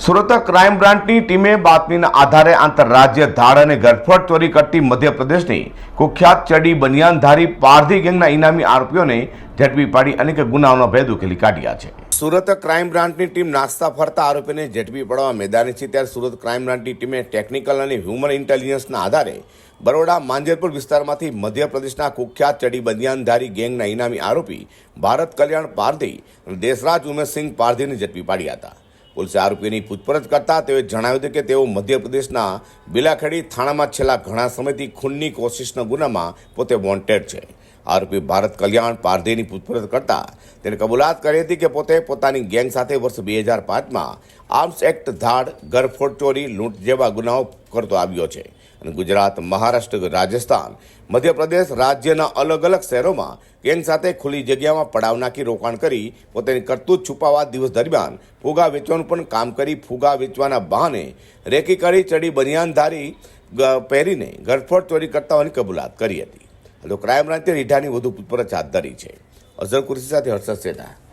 Surat crime બ્રાન્ચની ટીમે બાતમીના આધારે આંતરરાજ્ય ધાડ અને ગરફડ ચોરી કરતી મધ્યપ્રદેશની કુખ્યાત ચડી બનિયાનધારી પારધી ગેંગના ઇનામી આરોપીઓને ઝડપી પાડી અનેક ગુનાઓનો ભેદ ઉકેલી કાઢ્યા છે. સુરત ક્રાઇમ બ્રાન્ચની ટીમ નાસ્તા ફરતા આરોપીને ઝડપી પાડવા મેદાને છે. ત્યારે સુરત ક્રાઇમ બ્રાન્ચની ટીમે ટેકનિકલ અને હ્યુમન ઇન્ટેલિજન્સના આધારે બરોડા માંજરપુર વિસ્તારમાંથી મધ્યપ્રદેશના કુખ્યાત ચડી બનિયાનધારી ગેંગના ઇનામી આરોપી ભારત કલ્યાણ પારધી અને દેશરાજ ઉમેશસિંહ પારધીને ઝડપી પાડ્યા હતા. પોલીસે આરોપીની પૂછપરછ કરતા તેઓએ જણાવ્યું હતું કે તેઓ મધ્યપ્રદેશના બિલાખેડી થાણામાં છેલ્લા ઘણા સમયથી ખૂનની કોશિશના ગુનામાં પોતે વોન્ટેડ છે. આરોપી ભારત કલ્યાણ પારધીની પૂછપરછ કરતા તેને કબૂલાત કરી હતી કે પોતે પોતાની ગેંગ સાથે વર્ષ 2005માં આર્મ્સ એક્ટ ધાડ, ગરફોડ ચોરી, લૂંટ જેવા ગુનાઓ કરતો આવ્યો છે અને ગુજરાત, મહારાષ્ટ્ર, રાજસ્થાન, મધ્યપ્રદેશ રાજ્યના અલગ અલગ શહેરોમાં ગેંગ સાથે ખુલ્લી જગ્યામાં પડાવ નાખી રોકાણ કરી પોતાની કરતૂત છુપાવવા દિવસ દરમિયાન ફુગા વેચવાનું પણ કામ કરી ફુગા વેચવાના બહાને રેકી કરી ચડી બનિયાનધારી પહેરીને ગરફોડ ચોરી કરતા હોવાની કબૂલાત કરી હતી. તો ક્રાઇમ બ્રાન્ચે રીઢાની વધુ પૂછપરછ હાથ ધરી છે. અઝર કુરેશી સાથે હર્ષદ સેઠા.